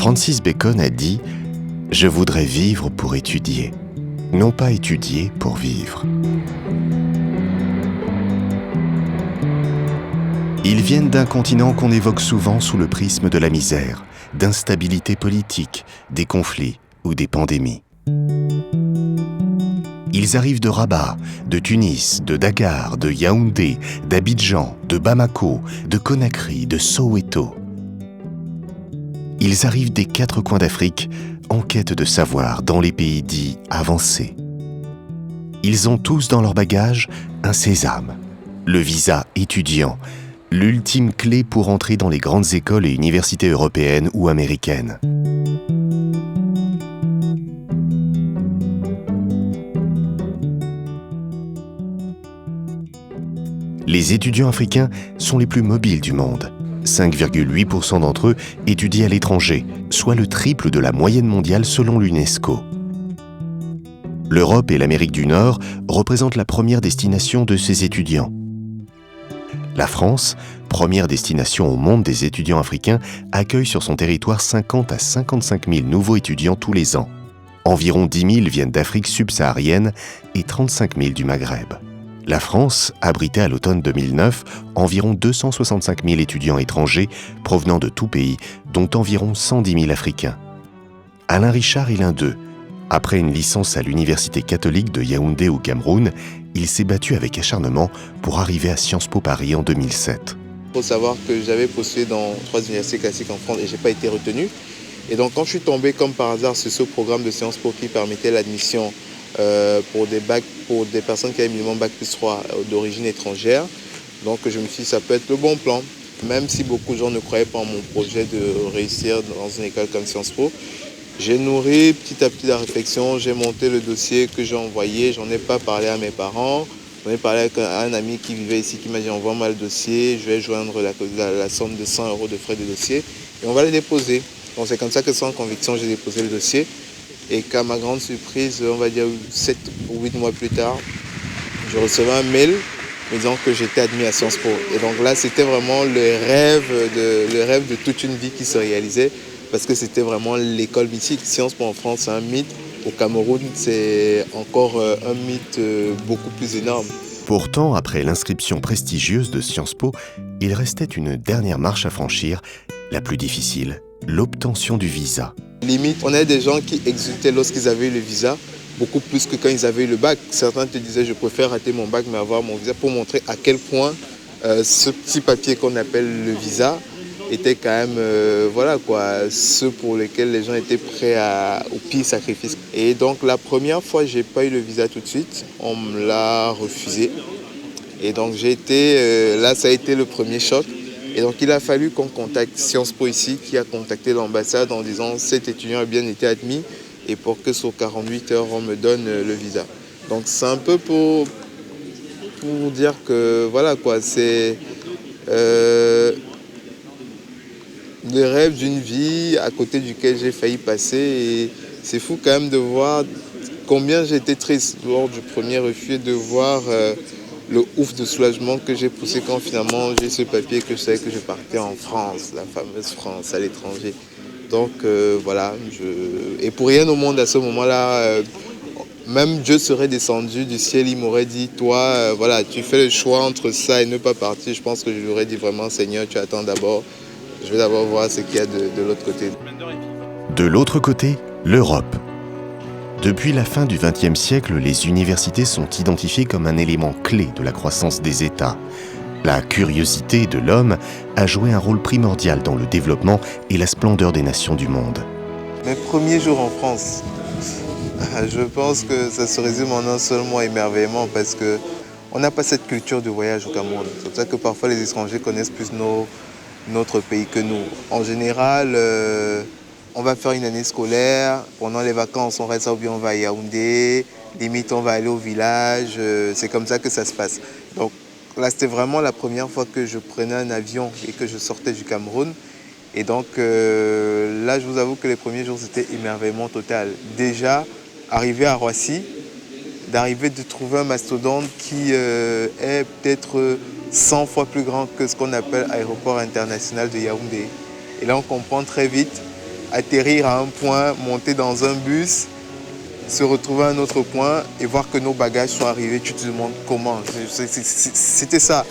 Francis Bacon a dit « Je voudrais vivre pour étudier, non pas étudier pour vivre ». Ils viennent d'un continent qu'on évoque souvent sous le prisme de la misère, d'instabilité politique, des conflits ou des pandémies. Ils arrivent de Rabat, de Tunis, de Dakar, de Yaoundé, d'Abidjan, de Bamako, de Conakry, de Soweto. Ils arrivent des 4 coins d'Afrique en quête de savoir dans les pays dits avancés. Ils ont tous dans leur bagage un sésame, le visa étudiant, l'ultime clé pour entrer dans les grandes écoles et universités européennes ou américaines. Les étudiants africains sont les plus mobiles du monde. 5,8% d'entre eux étudient à l'étranger, soit le triple de la moyenne mondiale selon l'UNESCO. L'Europe et l'Amérique du Nord représentent la première destination de ces étudiants. La France, première destination au monde des étudiants africains, accueille sur son territoire 50 à 55 000 nouveaux étudiants tous les ans. Environ 10 000 viennent d'Afrique subsaharienne et 35 000 du Maghreb. La France abritait à l'automne 2009 environ 265 000 étudiants étrangers provenant de tout pays, dont environ 110 000 Africains. Alain Richard est l'un d'eux. Après une licence à l'Université catholique de Yaoundé au Cameroun, il s'est battu avec acharnement pour arriver à Sciences Po Paris en 2007. Il faut savoir que j'avais postulé dans 3 universités classiques en France et je n'ai pas été retenu. Et donc quand je suis tombé comme par hasard sur ce programme de Sciences Po qui permettait l'admission pour des personnes qui avaient minimum bac plus 3 d'origine étrangère, donc je me suis dit ça peut être le bon plan. Même si beaucoup de gens ne croyaient pas en mon projet de réussir dans une école comme Sciences Po, j'ai nourri petit à petit la réflexion, j'ai monté le dossier que j'ai envoyé, j'en ai pas parlé à mes parents, j'en ai parlé avec un ami qui vivait ici qui m'a dit envoie-moi le dossier, je vais joindre la somme de 100 € de frais de dossier et on va le déposer. Donc c'est comme ça que sans conviction j'ai déposé le dossier et qu'à ma grande surprise, on va dire 7 ou 8 mois plus tard, je recevais un mail me disant que j'étais admis à Sciences Po. Et donc là c'était vraiment le rêve de toute une vie qui se réalisait. Parce que c'était vraiment l'école mythique. Sciences Po en France, c'est un mythe. Au Cameroun, c'est encore un mythe beaucoup plus énorme. Pourtant, après l'inscription prestigieuse de Sciences Po, il restait une dernière marche à franchir, la plus difficile, l'obtention du visa. Limite, on avait des gens qui exultaient lorsqu'ils avaient eu le visa, beaucoup plus que quand ils avaient eu le bac. Certains te disaient, je préfère rater mon bac, mais avoir mon visa, pour montrer à quel point ce petit papier qu'on appelle le visa était quand même, ceux pour lesquels les gens étaient prêts au pire sacrifice. Et donc la première fois, j'ai pas eu le visa tout de suite, on me l'a refusé. Et donc là ça a été le premier choc. Et donc il a fallu qu'on contacte Sciences Po ici, qui a contacté l'ambassade en disant cet étudiant a bien été admis et pour que sur 48 heures on me donne le visa. Donc c'est un peu pour dire que c'est le rêve d'une vie à côté duquel j'ai failli passer et c'est fou quand même de voir combien j'étais triste lors du premier refus, de voir le ouf de soulagement que j'ai poussé quand finalement j'ai ce papier que je savais que je partais en France, la fameuse France, à l'étranger. Donc et pour rien au monde à ce moment-là, même Dieu serait descendu du ciel, il m'aurait dit, toi, tu fais le choix entre ça et ne pas partir. Je pense que je lui aurais dit vraiment, Seigneur, tu attends d'abord. Je vais d'abord voir ce qu'il y a de l'autre côté. De l'autre côté, l'Europe. Depuis la fin du XXe siècle, les universités sont identifiées comme un élément clé de la croissance des États. La curiosité de l'homme a joué un rôle primordial dans le développement et la splendeur des nations du monde. Mes premiers jours en France, je pense que ça se résume en un seul mot, émerveillement, parce qu'on n'a pas cette culture de voyage au Cameroun. C'est pour ça que parfois les étrangers connaissent plus notre pays que nous. En général, on va faire une année scolaire, pendant les vacances on reste ou bien on va à Yaoundé, limite on va aller au village, c'est comme ça que ça se passe. Donc là c'était vraiment la première fois que je prenais un avion et que je sortais du Cameroun. Et donc là je vous avoue que les premiers jours c'était émerveillement total. Déjà, arriver à Roissy, de trouver un mastodonte qui est peut-être 100 fois plus grand que ce qu'on appelle l'aéroport international de Yaoundé. Et là, on comprend très vite atterrir à un point, monter dans un bus, se retrouver à un autre point et voir que nos bagages sont arrivés. Tu te demandes comment. C'était ça.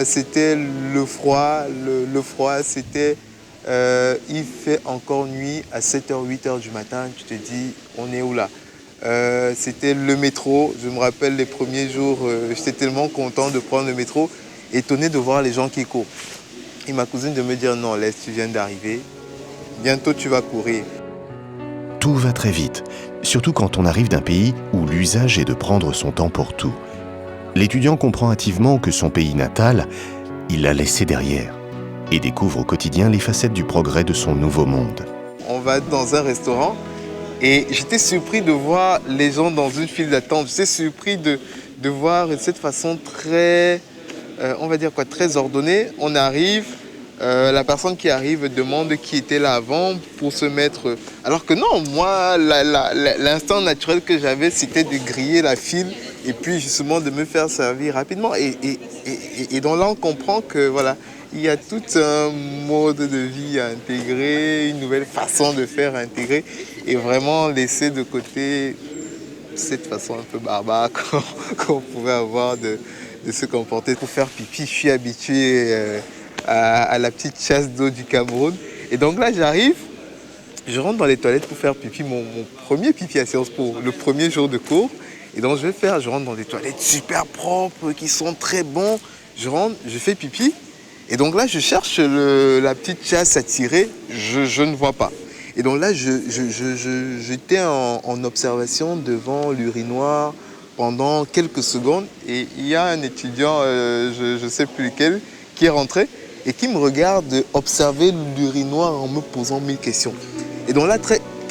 C'était le froid. Le froid, c'était... il fait encore nuit à 7h, 8h du matin. Tu te dis, on est où là? C'était le métro. Je me rappelle les premiers jours, j'étais tellement content de prendre le métro, étonné de voir les gens qui courent. Et ma cousine de me dire, non, laisse, tu viens d'arriver. Bientôt, tu vas courir. Tout va très vite, surtout quand on arrive d'un pays où l'usage est de prendre son temps pour tout. L'étudiant comprend hâtivement que son pays natal, il l'a laissé derrière et découvre au quotidien les facettes du progrès de son nouveau monde. On va dans un restaurant et j'étais surpris de voir les gens dans une file d'attente. J'étais surpris de voir cette façon très, on va dire quoi, très ordonnée. On arrive. La personne qui arrive demande qui était là avant pour se mettre... Alors que non, moi, l'instinct naturel que j'avais, c'était de griller la file et puis justement de me faire servir rapidement. Et donc là, on comprend que voilà, il y a tout un mode de vie à intégrer, une nouvelle façon de faire à intégrer et vraiment laisser de côté cette façon un peu barbare qu'on pouvait avoir de se comporter. Pour faire pipi, je suis habitué... à la petite chasse d'eau du Cameroun. Et donc là, j'arrive, je rentre dans les toilettes pour faire pipi, mon premier pipi à Sciences Po, le premier jour de cours. Et donc je rentre dans des toilettes super propres, qui sont très bons. Je rentre, je fais pipi. Et donc là, je cherche la petite chasse à tirer, je ne vois pas. Et donc là, j'étais en observation devant l'urinoir pendant quelques secondes. Et il y a un étudiant, je ne sais plus lequel, qui est rentré et qui me regarde observer l'urinoir en me posant 1000 questions. Et donc là,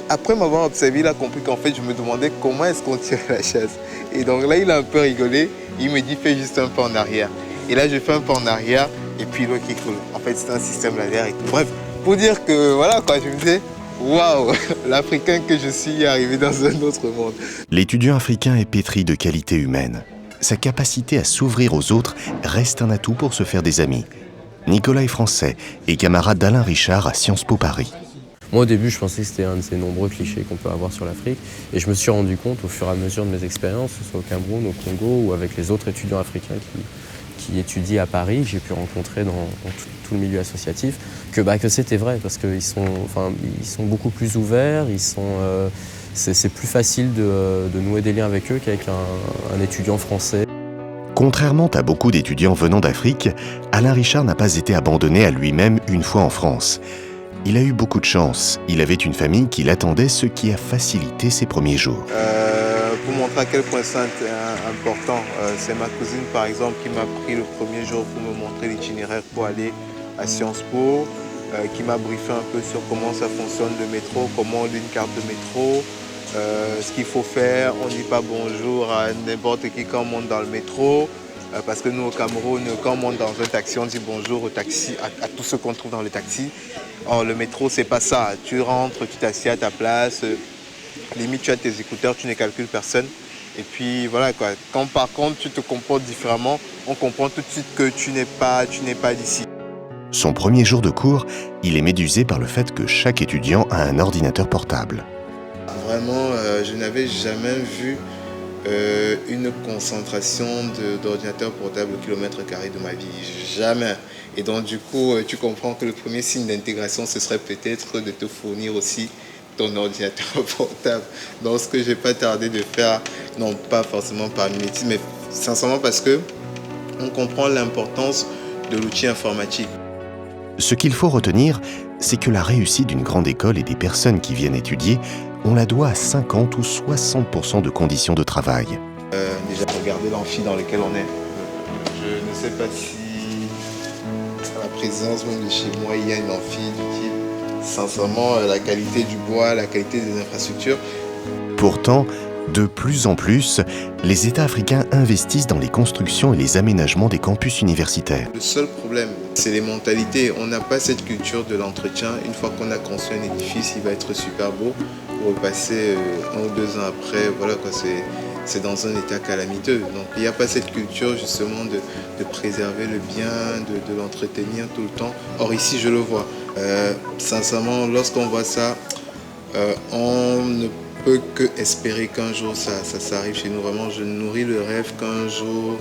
après m'avoir observé, il a compris qu'en fait, je me demandais comment est-ce qu'on tire la chasse. Et donc là, il a un peu rigolé. Il me dit, fais juste un pas en arrière. Et là, je fais un pas en arrière et puis l'eau qui coule. En fait, c'est un système laser et tout. Bref, pour dire que voilà, quoi, je me disais, waouh, l'Africain que je suis est arrivé dans un autre monde. L'étudiant africain est pétri de qualités humaines. Sa capacité à s'ouvrir aux autres reste un atout pour se faire des amis. Nicolas est français et camarade d'Alain Richard à Sciences Po Paris. Moi au début je pensais que c'était un de ces nombreux clichés qu'on peut avoir sur l'Afrique et je me suis rendu compte au fur et à mesure de mes expériences, que ce soit au Cameroun, au Congo ou avec les autres étudiants africains qui étudient à Paris, j'ai pu rencontrer dans tout le milieu associatif, que c'était vrai parce qu'ils sont beaucoup plus ouverts, c'est plus facile de nouer des liens avec eux qu'avec un étudiant français. Contrairement à beaucoup d'étudiants venant d'Afrique, Alain Richard n'a pas été abandonné à lui-même une fois en France. Il a eu beaucoup de chance. Il avait une famille qui l'attendait, ce qui a facilité ses premiers jours. Pour montrer à quel point c'est important, c'est ma cousine par exemple qui m'a pris le premier jour pour me montrer l'itinéraire pour aller à Sciences Po, qui m'a briefé un peu sur comment ça fonctionne le métro, comment on lit une carte de métro, ce qu'il faut faire. On ne dit pas bonjour à n'importe qui quand on monte dans le métro, parce que nous au Cameroun, quand on monte dans un taxi, on dit bonjour au taxi, à tous ceux qu'on trouve dans le taxi. Or, le métro, c'est pas ça. Tu rentres, tu t'assieds à ta place, limite tu as tes écouteurs, tu ne calcules personne. Et puis voilà quoi. Quand par contre tu te comportes différemment, on comprend tout de suite que tu n'es pas d'ici. Son premier jour de cours, il est médusé par le fait que chaque étudiant a un ordinateur portable. Vraiment, je n'avais jamais vu une concentration d'ordinateurs portables au kilomètre carré de ma vie. Jamais. Et donc du coup, tu comprends que le premier signe d'intégration, ce serait peut-être de te fournir aussi ton ordinateur portable. Donc ce que je n'ai pas tardé de faire, non pas forcément par mimétisme, mais sincèrement parce que on comprend l'importance de l'outil informatique. Ce qu'il faut retenir, c'est que la réussite d'une grande école et des personnes qui viennent étudier, on la doit à 50 ou 60% de conditions de travail. Déjà, regardez l'amphi dans lequel on est. Je ne sais pas si à la présidence même de chez moi, il y a une amphi du type. Sincèrement, la qualité du bois, la qualité des infrastructures. Pourtant, de plus en plus, les États africains investissent dans les constructions et les aménagements des campus universitaires. Le seul problème, c'est les mentalités. On n'a pas cette culture de l'entretien. Une fois qu'on a construit un édifice, il va être super beau. Pour repasser 1 ou 2 ans après, voilà quoi, c'est dans un état calamiteux. Donc il n'y a pas cette culture justement de préserver le bien, de l'entretenir tout le temps. Or ici, je le vois. Sincèrement, lorsqu'on voit ça, on ne peut que espérer qu'un jour ça arrive chez nous. Vraiment, je nourris le rêve qu'un jour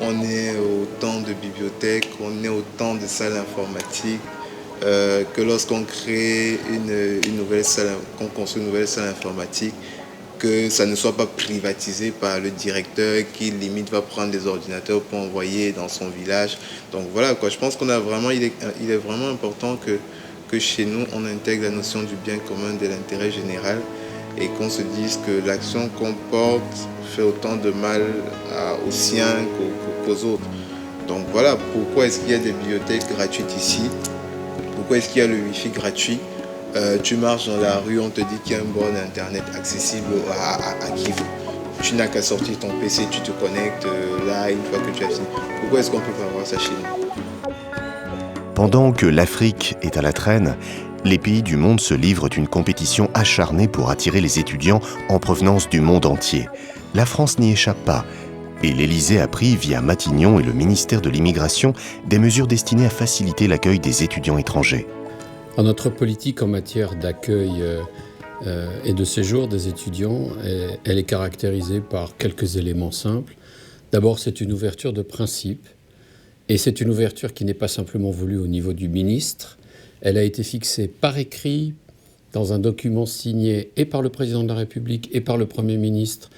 on ait autant de bibliothèques, on ait autant de salles informatiques, que lorsqu'on crée une nouvelle salle, qu'on construit une nouvelle salle informatique, que ça ne soit pas privatisé par le directeur qui limite va prendre des ordinateurs pour envoyer dans son village. Donc voilà quoi, je pense qu'il est vraiment important que chez nous on intègre la notion du bien commun, de l'intérêt général, et qu'on se dise que l'action qu'on porte fait autant de mal aux siens qu'aux autres. Donc voilà, pourquoi est-ce qu'il y a des bibliothèques gratuites ici? Pourquoi est-ce qu'il y a le Wi-Fi gratuit? Tu marches dans la rue, on te dit qu'il y a une borne internet accessible à Kivu. Tu n'as qu'à sortir ton PC, tu te connectes là une fois que tu as fini. Pourquoi est-ce qu'on ne peut pas avoir ça chez nous? Pendant que l'Afrique est à la traîne, les pays du monde se livrent une compétition acharnée pour attirer les étudiants en provenance du monde entier. La France n'y échappe pas. Et l'Élysée a pris, via Matignon et le ministère de l'Immigration, des mesures destinées à faciliter l'accueil des étudiants étrangers. Notre politique en matière d'accueil et de séjour des étudiants, elle est caractérisée par quelques éléments simples. D'abord, c'est une ouverture de principe, et c'est une ouverture qui n'est pas simplement voulue au niveau du ministre. Elle a été fixée par écrit dans un document signé et par le président de la République et par le Premier ministre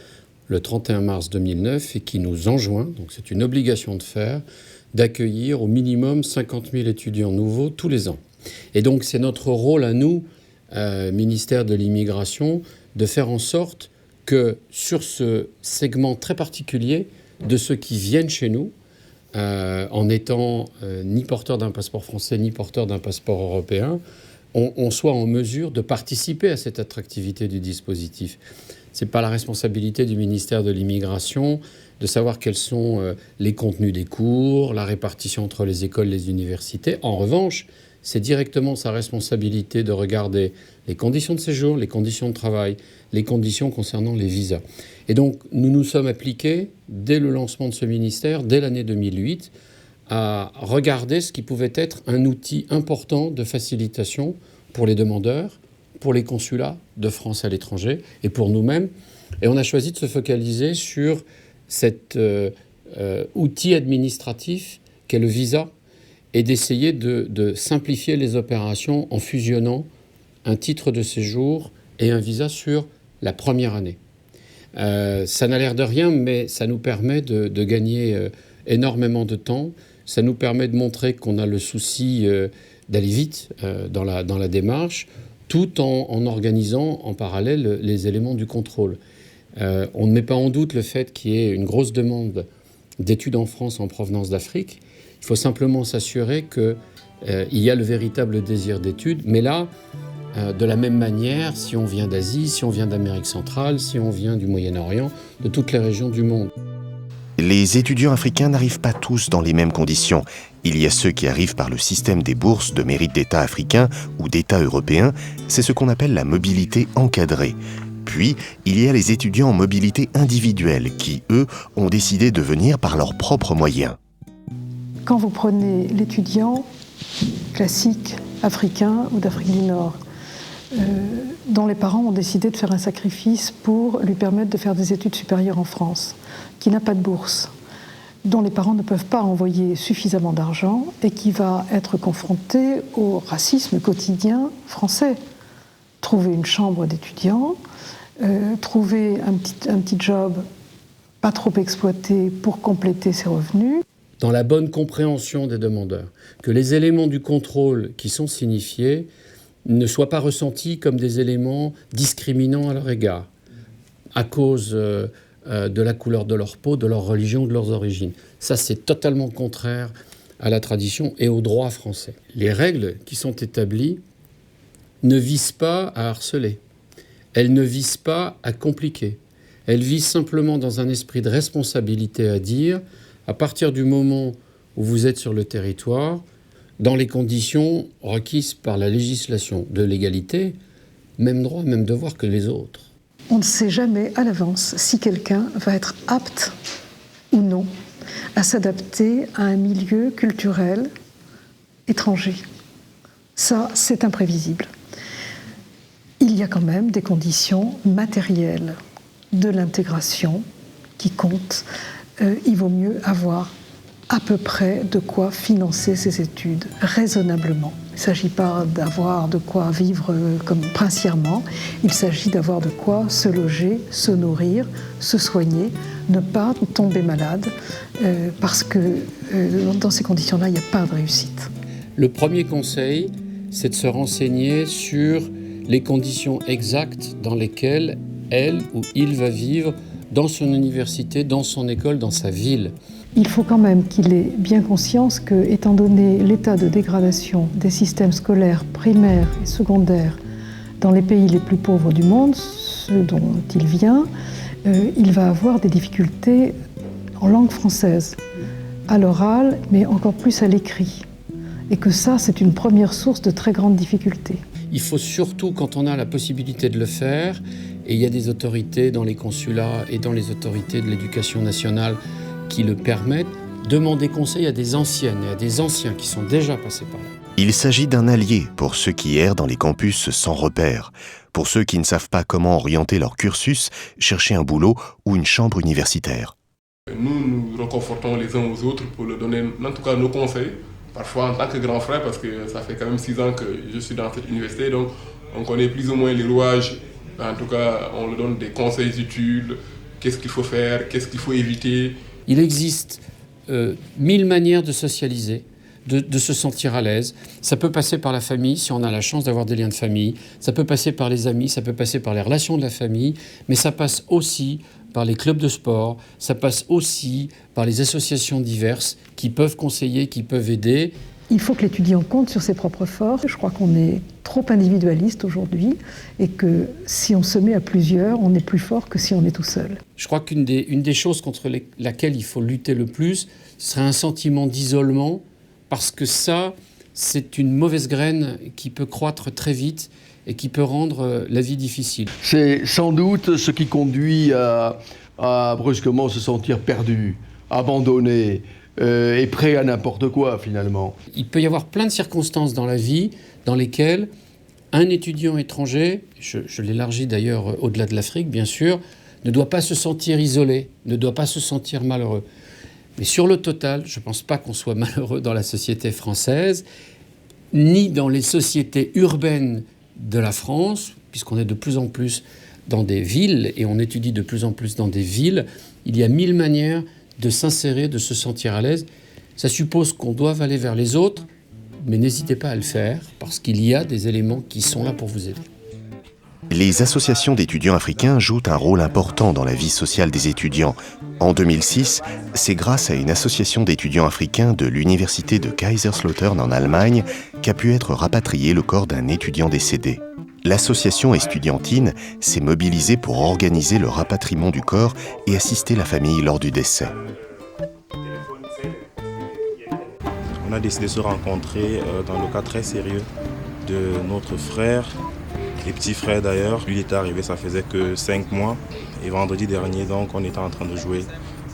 le 31 mars 2009 et qui nous enjoint, donc c'est une obligation de faire, d'accueillir au minimum 50 000 étudiants nouveaux tous les ans. Et donc c'est notre rôle à nous, ministère de l'Immigration, de faire en sorte que sur ce segment très particulier de ceux qui viennent chez nous, en étant ni porteur d'un passeport français ni porteur d'un passeport européen, on soit en mesure de participer à cette attractivité du dispositif. Ce n'est pas la responsabilité du ministère de l'Immigration de savoir quels sont les contenus des cours, la répartition entre les écoles et les universités. En revanche, c'est directement sa responsabilité de regarder les conditions de séjour, les conditions de travail, les conditions concernant les visas. Et donc, nous nous sommes appliqués, dès le lancement de ce ministère, dès l'année 2008, à regarder ce qui pouvait être un outil important de facilitation pour les demandeurs, pour les consulats de France à l'étranger et pour nous-mêmes. Et on a choisi de se focaliser sur cet outil administratif qu'est le visa et d'essayer de simplifier les opérations en fusionnant un titre de séjour et un visa sur la première année. Ça n'a l'air de rien, mais ça nous permet de gagner énormément de temps. Ça nous permet de montrer qu'on a le souci d'aller vite dans la démarche, tout en organisant en parallèle les éléments du contrôle. On ne met pas en doute le fait qu'il y ait une grosse demande d'études en France en provenance d'Afrique. Il faut simplement s'assurer qu'il y a le véritable désir d'études. Mais là, de la même manière, si on vient d'Asie, si on vient d'Amérique centrale, si on vient du Moyen-Orient, de toutes les régions du monde. Les étudiants africains n'arrivent pas tous dans les mêmes conditions. Il y a ceux qui arrivent par le système des bourses de mérite d'État africains ou d'État européens. C'est ce qu'on appelle la mobilité encadrée. Puis, il y a les étudiants en mobilité individuelle qui, eux, ont décidé de venir par leurs propres moyens. Quand vous prenez l'étudiant classique africain ou d'Afrique du Nord, dont les parents ont décidé de faire un sacrifice pour lui permettre de faire des études supérieures en France, qui n'a pas de bourse, dont les parents ne peuvent pas envoyer suffisamment d'argent et qui va être confronté au racisme quotidien français. Trouver une chambre d'étudiant, trouver un petit job pas trop exploité pour compléter ses revenus. Dans la bonne compréhension des demandeurs, que les éléments du contrôle qui sont signifiés ne soient pas ressentis comme des éléments discriminants à leur égard, à cause de la couleur de leur peau, de leur religion, de leurs origines. Ça, c'est totalement contraire à la tradition et au droit français. Les règles qui sont établies ne visent pas à harceler. Elles ne visent pas à compliquer. Elles visent simplement dans un esprit de responsabilité à dire, à partir du moment où vous êtes sur le territoire, dans les conditions requises par la législation de l'égalité, même droit, même devoir que les autres. On ne sait jamais à l'avance si quelqu'un va être apte ou non à s'adapter à un milieu culturel étranger. Ça, c'est imprévisible. Il y a quand même des conditions matérielles de l'intégration qui comptent. Il vaut mieux avoir à peu près de quoi financer ces études, raisonnablement. Il ne s'agit pas d'avoir de quoi vivre comme princièrement, il s'agit d'avoir de quoi se loger, se nourrir, se soigner, ne pas tomber malade, parce que dans ces conditions-là, il n'y a pas de réussite. Le premier conseil, c'est de se renseigner sur les conditions exactes dans lesquelles elle ou il va vivre dans son université, dans son école, dans sa ville. Il faut quand même qu'il ait bien conscience que, étant donné l'état de dégradation des systèmes scolaires primaires et secondaires dans les pays les plus pauvres du monde, ceux dont il vient, il va avoir des difficultés en langue française, à l'oral, mais encore plus à l'écrit. Et que ça, c'est une première source de très grandes difficultés. Il faut surtout, quand on a la possibilité de le faire, et il y a des autorités dans les consulats et dans les autorités de l'éducation nationale qui le permettent, demander conseil à des anciennes et à des anciens qui sont déjà passés par là. Il s'agit d'un allié pour ceux qui errent dans les campus sans repère, pour ceux qui ne savent pas comment orienter leur cursus, chercher un boulot ou une chambre universitaire. Nous nous reconfortons les uns aux autres pour leur donner en tout cas nos conseils, parfois en tant que grand frère, parce que ça fait quand même 6 ans que je suis dans cette université, donc on connaît plus ou moins les rouages. En tout cas, on leur donne des conseils utiles, qu'est-ce qu'il faut faire, qu'est-ce qu'il faut éviter. Il existe 1000 manières de socialiser, de se sentir à l'aise. Ça peut passer par la famille, si on a la chance d'avoir des liens de famille. Ça peut passer par les amis, ça peut passer par les relations de la famille. Mais ça passe aussi par les clubs de sport. Ça passe aussi par les associations diverses qui peuvent conseiller, qui peuvent aider. Il faut que l'étudiant compte sur ses propres forces. Je crois qu'on est trop individualiste aujourd'hui et que si on se met à plusieurs, on est plus fort que si on est tout seul. Je crois qu'une des choses contre laquelle il faut lutter le plus, ce serait un sentiment d'isolement, parce que ça, c'est une mauvaise graine qui peut croître très vite et qui peut rendre la vie difficile. C'est sans doute ce qui conduit à brusquement se sentir perdu, abandonné, et prêt à n'importe quoi finalement. Il peut y avoir plein de circonstances dans la vie dans lesquelles un étudiant étranger, je l'élargis d'ailleurs au-delà de l'Afrique bien sûr, ne doit pas se sentir isolé, ne doit pas se sentir malheureux. Mais sur le total, je ne pense pas qu'on soit malheureux dans la société française, ni dans les sociétés urbaines de la France, puisqu'on est de plus en plus dans des villes et on étudie de plus en plus dans des villes. Il y a 1000 manières de s'insérer, de se sentir à l'aise. Ça suppose qu'on doive aller vers les autres, mais n'hésitez pas à le faire, parce qu'il y a des éléments qui sont là pour vous aider. Les associations d'étudiants africains jouent un rôle important dans la vie sociale des étudiants. En 2006, c'est grâce à une association d'étudiants africains de l'université de Kaiserslautern en Allemagne qu'a pu être rapatrié le corps d'un étudiant décédé. L'association estudiantine s'est mobilisée pour organiser le rapatriement du corps et assister la famille lors du décès. On a décidé de se rencontrer dans le cas très sérieux de notre frère, et petit frère d'ailleurs. Lui il était arrivé, ça faisait que 5 mois. Et vendredi dernier, donc, on était en train de jouer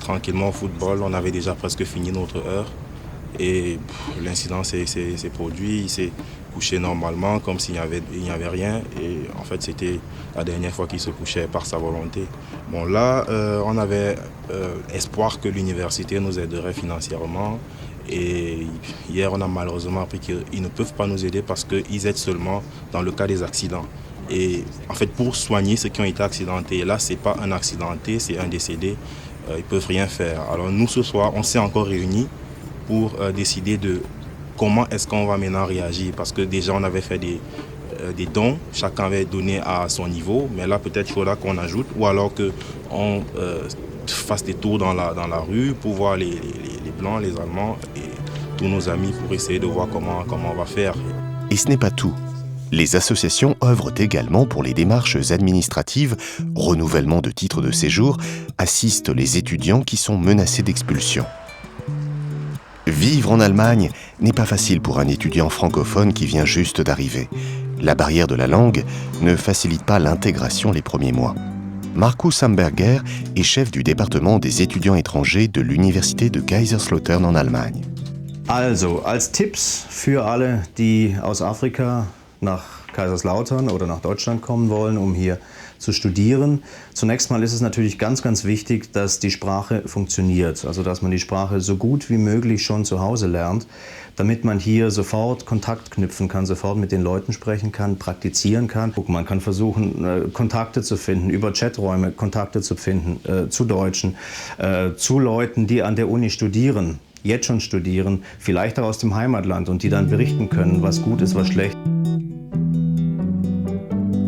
tranquillement au football. On avait déjà presque fini notre heure. Et l'incident s'est produit. Il s'est couché normalement, comme s'il n'y avait rien. Et en fait, c'était la dernière fois qu'il se couchait par sa volonté. Bon, là, on avait espoir que l'université nous aiderait financièrement. Et hier, on a malheureusement appris qu'ils ne peuvent pas nous aider parce qu'ils aident seulement dans le cas des accidents. Et en fait, pour soigner ceux qui ont été accidentés, là, ce n'est pas un accidenté, c'est un décédé, ils ne peuvent rien faire. Alors nous, ce soir, on s'est encore réunis pour décider de comment est-ce qu'on va maintenant réagir. Parce que déjà, on avait fait des dons, chacun avait donné à son niveau, mais là, peut-être il faudra qu'on ajoute, ou alors qu'on fasse des tours dans la rue pour voir les Blancs, les Allemands et tous nos amis pour essayer de voir comment on va faire. Et ce n'est pas tout. Les associations œuvrent également pour les démarches administratives, renouvellement de titres de séjour, assistent les étudiants qui sont menacés d'expulsion. Vivre en Allemagne n'est pas facile pour un étudiant francophone qui vient juste d'arriver. La barrière de la langue ne facilite pas l'intégration les premiers mois. Markus Hamberger est chef du département des étudiants étrangers de l'université de Kaiserslautern en Allemagne. Also, als Tipps für alle, die aus Afrika nach Kaiserslautern oder nach Deutschland kommen wollen, um hier zu studieren. Zunächst mal ist es natürlich ganz, ganz wichtig, dass die Sprache funktioniert. Also, dass man die Sprache so gut wie möglich schon zu Hause lernt, damit man hier sofort Kontakt knüpfen kann, sofort mit den Leuten sprechen kann, praktizieren kann. Man kann versuchen, Kontakte zu finden, über Chaträume Kontakte zu finden, zu Deutschen, zu Leuten, die an der Uni studieren, jetzt schon studieren, vielleicht auch aus dem Heimatland und die dann berichten können, was gut ist, was schlecht.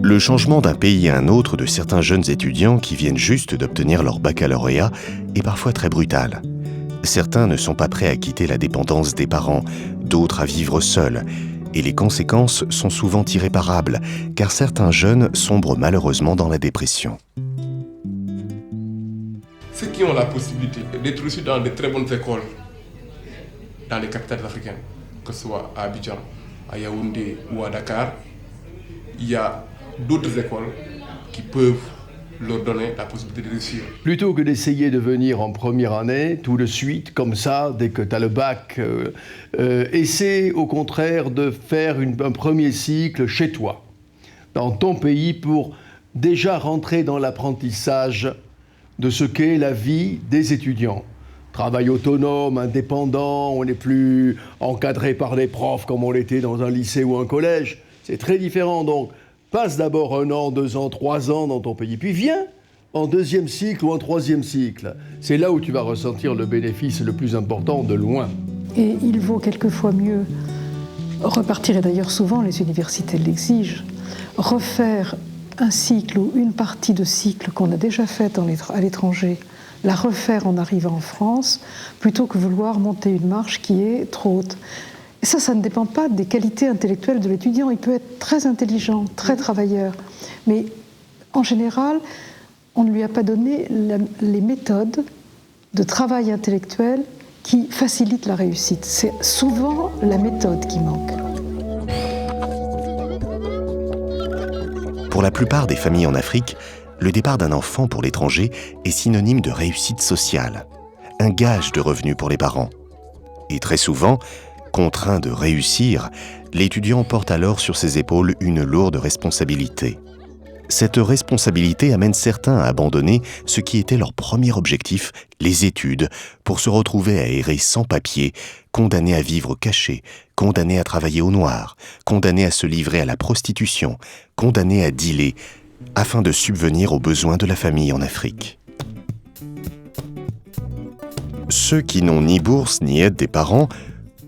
Le changement d'un pays à un autre de certains jeunes étudiants qui viennent juste d'obtenir leur baccalauréat est parfois très brutal. Certains ne sont pas prêts à quitter la dépendance des parents, d'autres à vivre seuls. Et les conséquences sont souvent irréparables, car certains jeunes sombrent malheureusement dans la dépression. Ceux qui ont la possibilité d'être reçus dans de très bonnes écoles, dans les capitales africaines, que ce soit à Abidjan, à Yaoundé ou à Dakar, il y a d'autres écoles qui peuvent leur donner la possibilité de réussir. Plutôt que d'essayer de venir en première année, tout de suite, comme ça, dès que tu as le bac, essaie au contraire de faire un premier cycle chez toi, dans ton pays, pour déjà rentrer dans l'apprentissage de ce qu'est la vie des étudiants. Travail autonome, indépendant, on n'est plus encadré par des profs comme on l'était dans un lycée ou un collège. C'est très différent, donc passe d'abord 1 an, 2 ans, 3 ans dans ton pays, puis viens en 2e cycle ou en 3e cycle. C'est là où tu vas ressentir le bénéfice le plus important de loin. Et il vaut quelquefois mieux repartir, et d'ailleurs souvent les universités l'exigent, refaire un cycle ou une partie de cycle qu'on a déjà faite à l'étranger, la refaire en arrivant en France, plutôt que vouloir monter une marche qui est trop haute. Et ça ne dépend pas des qualités intellectuelles de l'étudiant. Il peut être très intelligent, très travailleur, mais en général, on ne lui a pas donné les méthodes de travail intellectuel qui facilitent la réussite. C'est souvent la méthode qui manque. Pour la plupart des familles en Afrique, le départ d'un enfant pour l'étranger est synonyme de réussite sociale, un gage de revenus pour les parents. Et très souvent, contraint de réussir, l'étudiant porte alors sur ses épaules une lourde responsabilité. Cette responsabilité amène certains à abandonner ce qui était leur premier objectif, les études, pour se retrouver à errer sans papier, condamnés à vivre cachés, condamnés à travailler au noir, condamnés à se livrer à la prostitution, condamnés à dealer, afin de subvenir aux besoins de la famille en Afrique. Ceux qui n'ont ni bourse ni aide des parents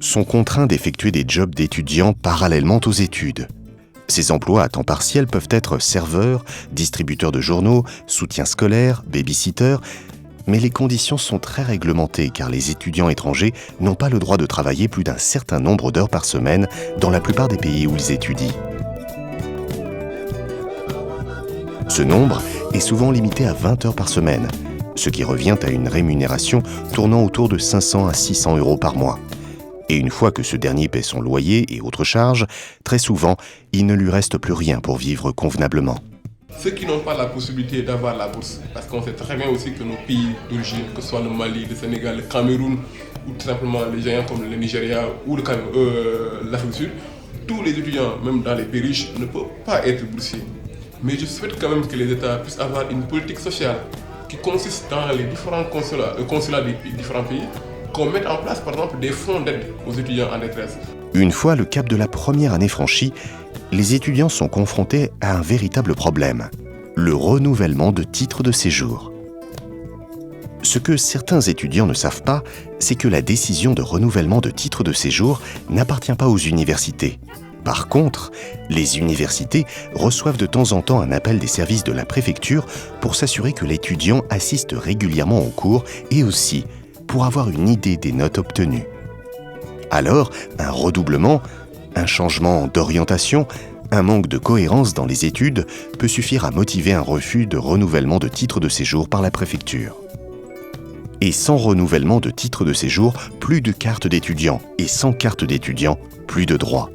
sont contraints d'effectuer des jobs d'étudiants parallèlement aux études. Ces emplois à temps partiel peuvent être serveurs, distributeurs de journaux, soutien scolaire, baby-sitter, mais les conditions sont très réglementées car les étudiants étrangers n'ont pas le droit de travailler plus d'un certain nombre d'heures par semaine dans la plupart des pays où ils étudient. Ce nombre est souvent limité à 20 heures par semaine, ce qui revient à une rémunération tournant autour de 500 à 600 € par mois. Et une fois que ce dernier paie son loyer et autres charges, très souvent, il ne lui reste plus rien pour vivre convenablement. Ceux qui n'ont pas la possibilité d'avoir la bourse, parce qu'on sait très bien aussi que nos pays d'origine, que ce soit le Mali, le Sénégal, le Cameroun, ou tout simplement les géants comme le Nigeria ou l'Afrique du Sud, tous les étudiants, même dans les pays riches, ne peuvent pas être boursiers. Mais je souhaite quand même que les États puissent avoir une politique sociale qui consiste dans les différents consulats des différents pays, qu'on mette en place par exemple des fonds d'aide aux étudiants en détresse. Une fois le cap de la première année franchi, les étudiants sont confrontés à un véritable problème, le renouvellement de titres de séjour. Ce que certains étudiants ne savent pas, c'est que la décision de renouvellement de titre de séjour n'appartient pas aux universités. Par contre, les universités reçoivent de temps en temps un appel des services de la préfecture pour s'assurer que l'étudiant assiste régulièrement aux cours et aussi pour avoir une idée des notes obtenues. Alors, un redoublement, un changement d'orientation, un manque de cohérence dans les études peut suffire à motiver un refus de renouvellement de titre de séjour par la préfecture. Et sans renouvellement de titre de séjour, plus de carte d'étudiant, et sans carte d'étudiant, plus de droits.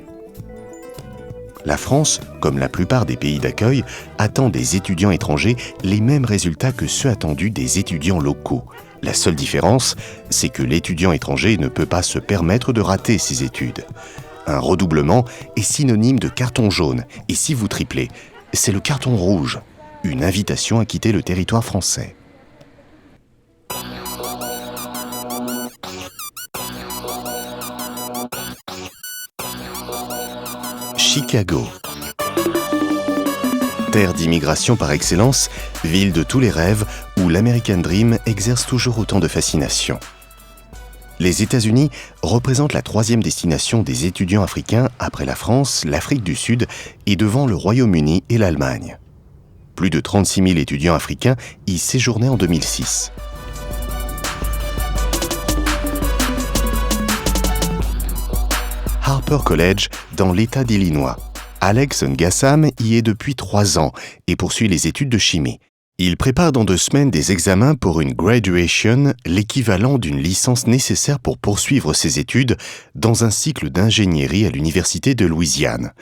La France, comme la plupart des pays d'accueil, attend des étudiants étrangers les mêmes résultats que ceux attendus des étudiants locaux, La seule différence, c'est que l'étudiant étranger ne peut pas se permettre de rater ses études. Un redoublement est synonyme de carton jaune, et si vous triplez, c'est le carton rouge, une invitation à quitter le territoire français. Chicago. Terre d'immigration par excellence, ville de tous les rêves où l'American Dream exerce toujours autant de fascination. Les États-Unis représentent la troisième destination des étudiants africains après la France, l'Afrique du Sud et devant le Royaume-Uni et l'Allemagne. Plus de 36 000 étudiants africains y séjournaient en 2006. Harper College, dans l'État d'Illinois. Alex Ngassam y est depuis 3 ans et poursuit les études de chimie. Il prépare dans 2 semaines des examens pour une graduation, l'équivalent d'une licence nécessaire pour poursuivre ses études dans un cycle d'ingénierie à l'Université de Louisiane.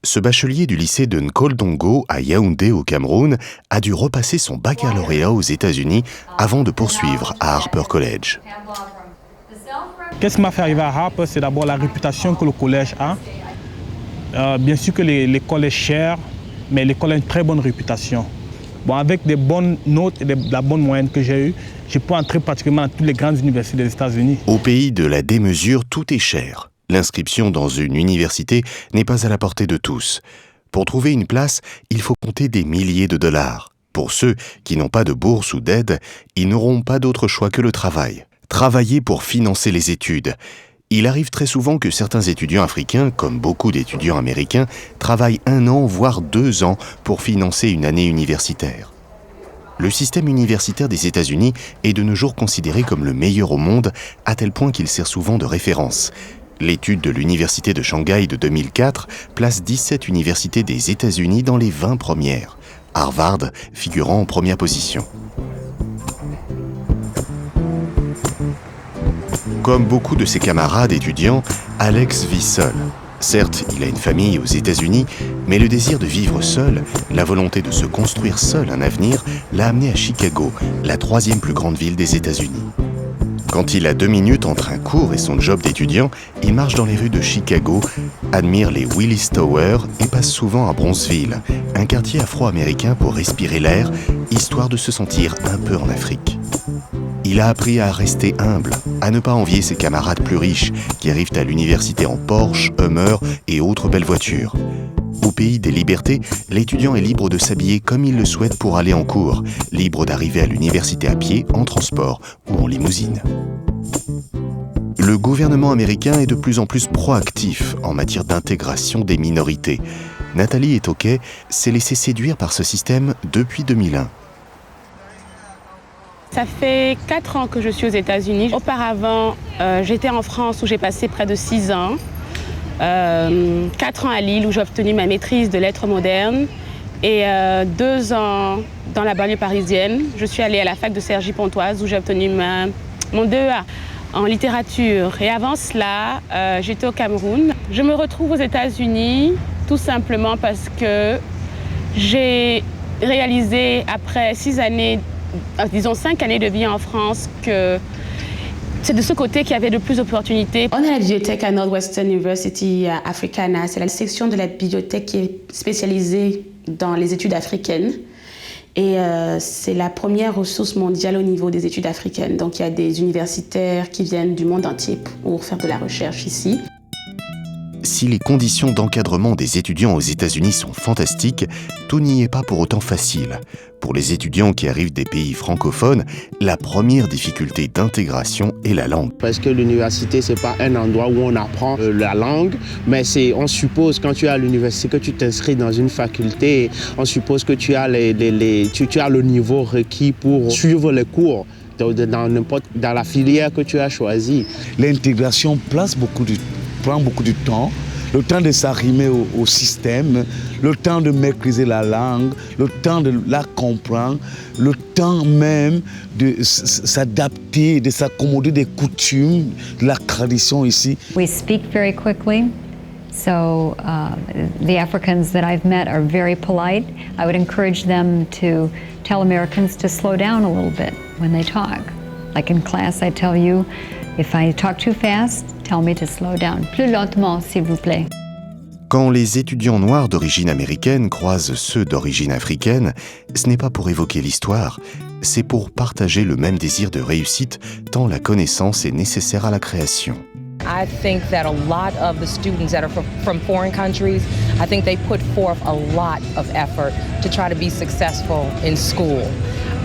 Ce bachelier du lycée de Nkoldongo à Yaoundé au Cameroun a dû repasser son baccalauréat aux États-Unis avant de poursuivre à Harper College. Qu'est-ce qui m'a fait arriver à Harper? C'est d'abord la réputation que le collège a. Bien sûr que l'école est chère, mais l'école a une très bonne réputation. Bon, avec des bonnes notes et la bonne moyenne que j'ai eue, je peux entrer pratiquement dans toutes les grandes universités des États-Unis. Au pays de la démesure, tout est cher. L'inscription dans une université n'est pas à la portée de tous. Pour trouver une place, il faut compter des milliers de dollars. Pour ceux qui n'ont pas de bourse ou d'aide, ils n'auront pas d'autre choix que le travail. Travailler pour financer les études. Il arrive très souvent que certains étudiants africains, comme beaucoup d'étudiants américains, travaillent 1 an, voire 2 ans pour financer une année universitaire. Le système universitaire des États-Unis est de nos jours considéré comme le meilleur au monde, à tel point qu'il sert souvent de référence. L'étude de l'Université de Shanghai de 2004 place 17 universités des États-Unis dans les 20 premières, Harvard figurant en première position. Comme beaucoup de ses camarades étudiants, Alex vit seul. Certes, il a une famille aux États-Unis, mais le désir de vivre seul, la volonté de se construire seul un avenir, l'a amené à Chicago, la 3e plus grande ville des États-Unis. Quand il a 2 minutes entre un cours et son job d'étudiant, il marche dans les rues de Chicago, admire les Willis Towers et passe souvent à Bronzeville, un quartier afro-américain pour respirer l'air, histoire de se sentir un peu en Afrique. Il a appris à rester humble, à ne pas envier ses camarades plus riches qui arrivent à l'université en Porsche, Hummer et autres belles voitures. Au pays des libertés, l'étudiant est libre de s'habiller comme il le souhaite pour aller en cours, libre d'arriver à l'université à pied, en transport ou en limousine. Le gouvernement américain est de plus en plus proactif en matière d'intégration des minorités. Nathalie Etoquet s'est laissée séduire par ce système depuis 2001. Ça fait 4 ans que je suis aux États-Unis. Auparavant, j'étais en France où j'ai passé près de 6 ans. 4 ans à Lille où j'ai obtenu ma maîtrise de lettres modernes et 2 ans dans la banlieue parisienne. Je suis allée à la fac de Cergy-Pontoise où j'ai obtenu mon DEA en littérature. Et avant cela, j'étais au Cameroun. Je me retrouve aux États-Unis tout simplement parce que j'ai réalisé après 5 années de vie en France que c'est de ce côté qu'il y avait le plus d'opportunités. On a la bibliothèque à Northwestern University Africana. C'est la section de la bibliothèque qui est spécialisée dans les études africaines. Et c'est la première ressource mondiale au niveau des études africaines. Donc il y a des universitaires qui viennent du monde entier pour faire de la recherche ici. Si les conditions d'encadrement des étudiants aux États-Unis sont fantastiques, tout n'y est pas pour autant facile. Pour les étudiants qui arrivent des pays francophones, la première difficulté d'intégration est la langue. Parce que l'université, c'est pas un endroit où on apprend la langue, mais on suppose quand tu es à l'université que tu t'inscris dans une faculté, on suppose que tu as le niveau requis pour suivre les cours dans la filière que tu as choisie. L'intégration prend beaucoup de temps, le temps de s'arrimer au système, le temps de maîtriser la langue, le temps de la comprendre, le temps même de s'adapter, de s'accommoder des coutumes, de la tradition ici. We speak very quickly, so the Africans that I've met are very polite. I would encourage them to tell Americans to slow down a little bit when they talk. Like in class, I tell you, if I talk too fast, tell me to slow down. Plus lentement, s'il vous plaît. Quand les étudiants noirs d'origine américaine croisent ceux d'origine africaine, ce n'est pas pour évoquer l'histoire, c'est pour partager le même désir de réussite tant la connaissance est nécessaire à la création. I think that a lot of the students that are from foreign countries, I think they put forth a lot of effort to try to be successful in school.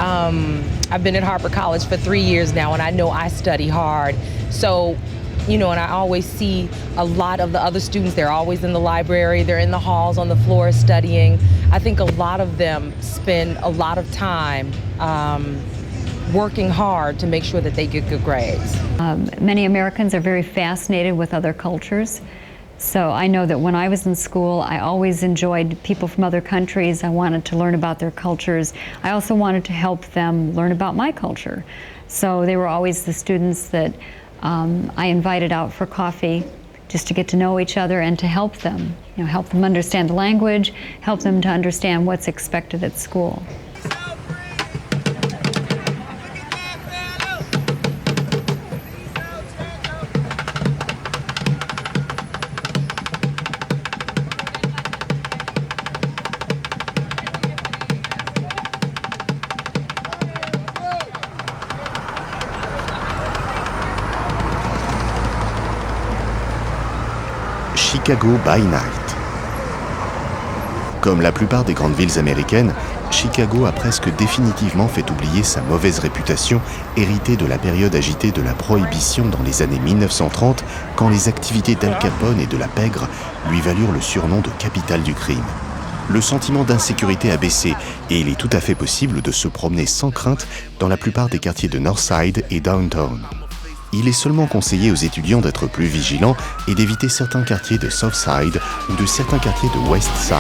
I've been at Harper College for 3 years now, and I know I study hard. So, and I always see a lot of the other students, they're always in the library, they're in the halls on the floor studying. I think a lot of them spend a lot of time working hard to make sure that they get good grades. Many Americans are very fascinated with other cultures. So I know that when I was in school, I always enjoyed people from other countries. I wanted to learn about their cultures. I also wanted to help them learn about my culture. So they were always the students that I invited out for coffee just to get to know each other and to help them, help them understand the language, help them to understand what's expected at school. Chicago by Night. Comme la plupart des grandes villes américaines, Chicago a presque définitivement fait oublier sa mauvaise réputation héritée de la période agitée de la Prohibition dans les années 1930, quand les activités d'Al Capone et de la pègre lui valurent le surnom de capitale du crime. Le sentiment d'insécurité a baissé et il est tout à fait possible de se promener sans crainte dans la plupart des quartiers de Northside et Downtown. Il est seulement conseillé aux étudiants d'être plus vigilants et d'éviter certains quartiers de Southside ou de certains quartiers de Westside.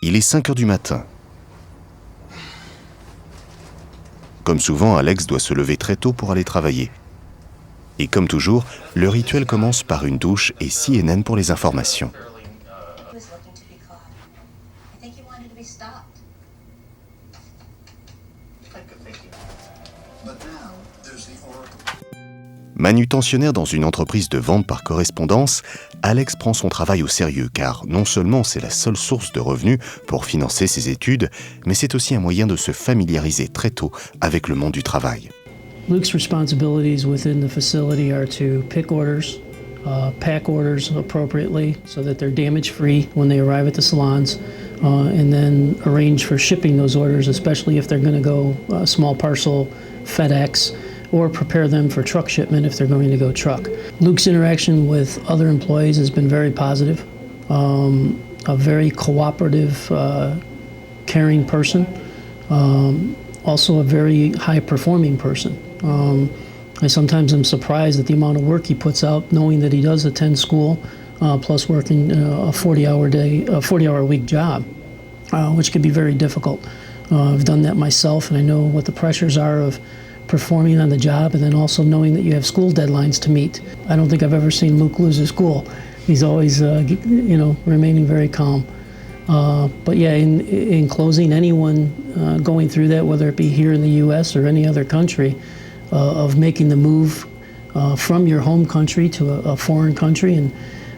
Il est 5 heures du matin. Comme souvent, Alex doit se lever très tôt pour aller travailler. Et comme toujours, le rituel commence par une douche et CNN pour les informations. Manutentionnaire dans une entreprise de vente par correspondance, Alex prend son travail au sérieux car non seulement c'est la seule source de revenus pour financer ses études, mais c'est aussi un moyen de se familiariser très tôt avec le monde du travail. Luke's responsibilities within the facility are to pick orders, pack orders appropriately so that they're damage-free when they arrive at the salons, and then arrange for shipping those orders, especially if they're going to go small parcel, FedEx, or prepare them for truck shipment if they're going to go truck. Luke's interaction with other employees has been very positive. A very cooperative, caring person. Also a very high-performing person. I sometimes am surprised at the amount of work he puts out, knowing that he does attend school, plus working a 40-hour week job, which can be very difficult. I've done that myself, and I know what the pressures are of performing on the job and then also knowing that you have school deadlines to meet. I don't think I've ever seen Luke lose his school. He's always, remaining very calm. But yeah, in closing, anyone going through that, whether it be here in the U.S. or any other country, of making the move from your home country to a foreign country and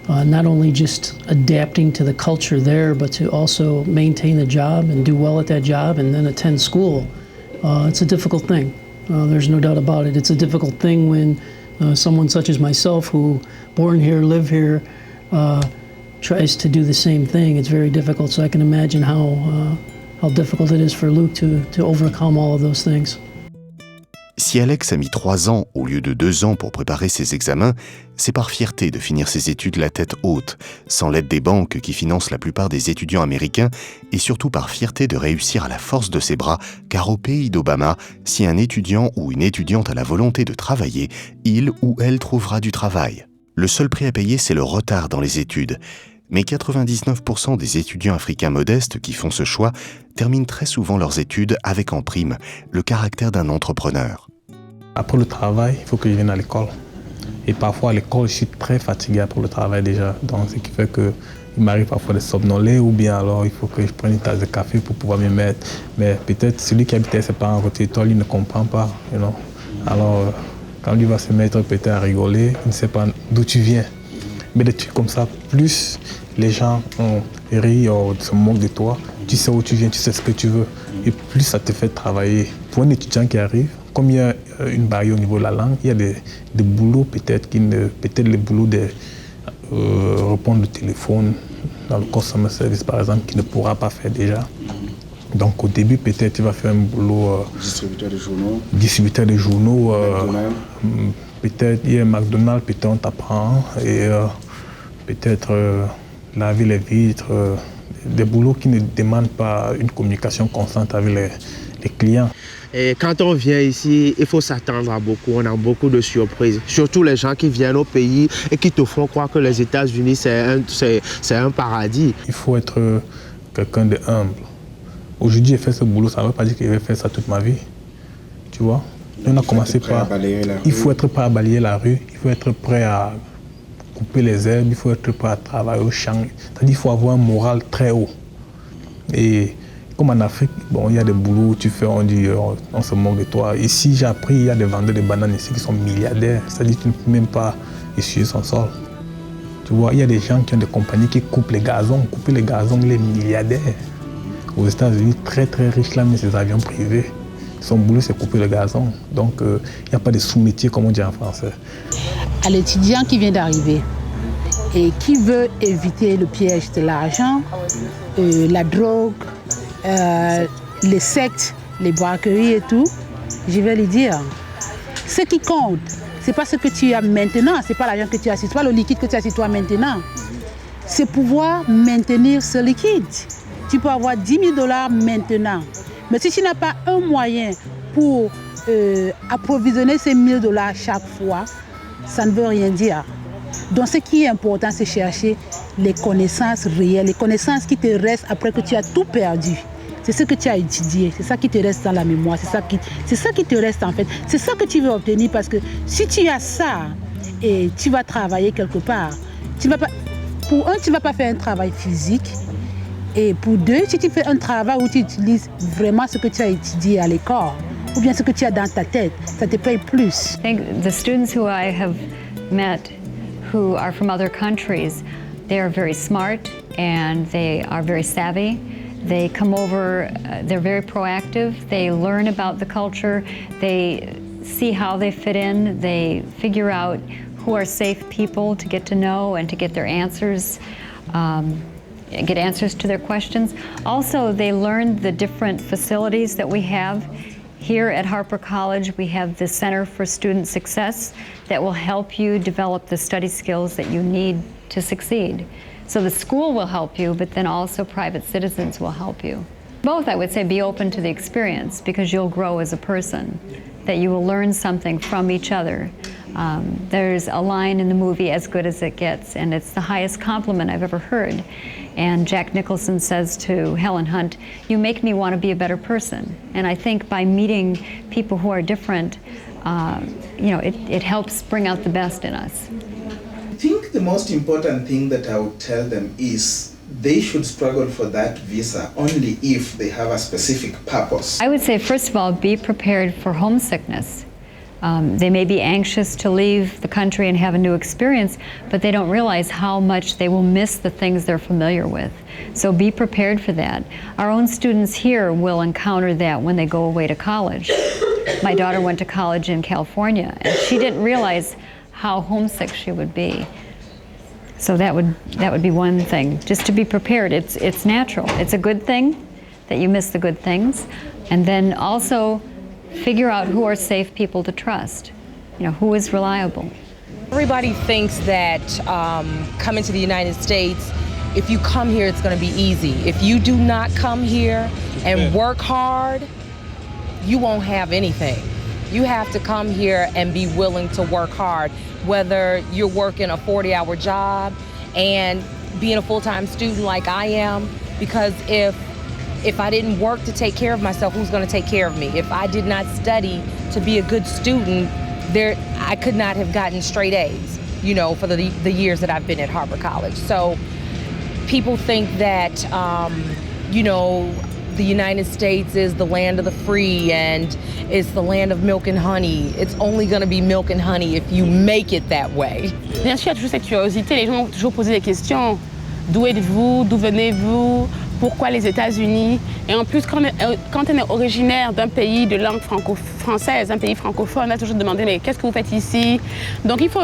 not only just adapting to the culture there, but to also maintain the job and do well at that job and then attend school, it's a difficult thing. There's no doubt about it. It's a difficult thing when someone such as myself, who born here, live here, tries to do the same thing. It's very difficult, so I can imagine how difficult it is for Luke to overcome all of those things. Si Alex a mis 3 ans au lieu de 2 ans pour préparer ses examens, c'est par fierté de finir ses études la tête haute, sans l'aide des banques qui financent la plupart des étudiants américains, et surtout par fierté de réussir à la force de ses bras, car au pays d'Obama, si un étudiant ou une étudiante a la volonté de travailler, il ou elle trouvera du travail. Le seul prix à payer, c'est le retard dans les études. Mais 99% des étudiants africains modestes qui font ce choix terminent très souvent leurs études avec en prime le caractère d'un entrepreneur. Après le travail, il faut que je vienne à l'école. Et parfois à l'école, je suis très fatigué après le travail déjà. Donc ce qui fait qu'il m'arrive parfois de somnoler ou bien alors il faut que je prenne une tasse de café pour pouvoir me mettre. Mais peut-être celui qui habitait ses parents à côté de toi, lui ne comprend pas. Alors quand lui va se mettre peut-être à rigoler, il ne sait pas d'où tu viens. Mais des trucs comme ça, plus les gens rient ou se moquent de toi, tu sais où tu viens, tu sais ce que tu veux. Et plus ça te fait travailler. Pour un étudiant qui arrive, comme il y a une barrière au niveau de la langue, il y a des boulots peut-être le boulot de répondre au téléphone dans le customer service par exemple, qu'il ne pourra pas faire déjà. Donc au début peut-être tu vas faire un boulot distributeur de journaux. Peut-être il y a un McDonald's, peut-être on t'apprend et peut-être laver les vitres, des boulots qui ne demandent pas une communication constante avec les clients. Et quand on vient ici, il faut s'attendre à beaucoup. On a beaucoup de surprises. Surtout les gens qui viennent au pays et qui te font croire que les États-Unis, c'est un paradis. Il faut être quelqu'un de humble. Aujourd'hui, j'ai fait ce boulot, ça ne veut pas dire que je vais faire ça toute ma vie. Tu vois? On a commencé par... Il faut être prêt à balayer la rue, il faut être prêt à couper les herbes, il faut être prêt à travailler au champ. C'est-à-dire qu'il faut avoir un moral très haut. Et comme en Afrique, bon, il y a des boulots où tu fais, on dit, on se moque de toi. Ici, j'ai appris, il y a des vendeurs de bananes ici qui sont milliardaires. C'est-à-dire que tu ne peux même pas essuyer son sol. Tu vois, il y a des gens qui ont des compagnies qui coupent les gazons. Couper les gazons, les milliardaires. Aux États-Unis, très très riches, là, mais ces avions privés. Son boulot, c'est couper le gazon. Donc, il n'y a pas de sous-métier, comme on dit en français. À l'étudiant qui vient d'arriver et qui veut éviter le piège de l'argent, la drogue, les sectes, les braqueries et tout, je vais lui dire, ce qui compte, c'est pas ce que tu as maintenant, c'est pas l'argent que tu as sur toi, le liquide que tu as sur toi maintenant. C'est pouvoir maintenir ce liquide. Tu peux avoir 10 000 $ maintenant. Mais si tu n'as pas un moyen pour approvisionner ces 1 000 $ chaque fois, ça ne veut rien dire. Donc ce qui est important, c'est chercher les connaissances réelles, les connaissances qui te restent après que tu as tout perdu. C'est ce que tu as étudié, c'est ça qui te reste dans la mémoire, c'est ça qui te reste en fait. C'est ça que tu veux obtenir parce que si tu as ça et tu vas travailler quelque part, tu ne vas pas faire un travail physique. Et pour deux, si tu fais un travail où tu utilises vraiment ce que tu as étudié à l'école, ou bien ce que tu as dans ta tête, ça te paye plus. I think the students who I have met who are from other countries, they are very smart and they are very savvy. They come over, they're very proactive, they learn about the culture, they see how they fit in, they figure out who are safe people to get to know and to get their answers. Get answers to their questions. Also, they learn the different facilities that we have. Here at Harper College, we have the Center for Student Success that will help you develop the study skills that you need to succeed. So the school will help you, but then also private citizens will help you. Both, I would say, be open to the experience because you'll grow as a person, that you will learn something from each other. There's a line in the movie, As Good as It Gets, and it's the highest compliment I've ever heard. And Jack Nicholson says to Helen Hunt, you make me want to be a better person. And I think by meeting people who are different, it helps bring out the best in us. I think the most important thing that I would tell them is they should struggle for that visa only if they have a specific purpose. I would say, first of all, be prepared for homesickness. They may be anxious to leave the country and have a new experience, but they don't realize how much they will miss the things they're familiar with. So be prepared for that. Our own students here will encounter that when they go away to college. My daughter went to college in California, and she didn't realize how homesick she would be. So that would be one thing, just to be prepared. It's natural. It's a good thing that you miss the good things, and then also figure out who are safe people to trust, who is reliable. Everybody thinks that coming to the United States, if you come here, it's going to be easy. If you do not come here and work hard, you won't have anything. You have to come here and be willing to work hard, whether you're working a 40-hour job and being a full-time student like I am, because if I didn't work to take care of myself, who's going to take care of me? If I did not study to be a good student, I could not have gotten straight A's, for the years that I've been at Harbor College. So people think that, the United States is the land of the free and it's the land of milk and honey. It's only going to be milk and honey if you make it that way. Bien sûr, il y a toujours cette curiosité. Les gens ont toujours posé des questions. D'où êtes-vous? D'où venez-vous? Pourquoi les États-Unis? Et en plus, quand on est originaire d'un pays de langue franco-française, un pays francophone, on a toujours demandé mais qu'est-ce que vous faites ici? Donc il faut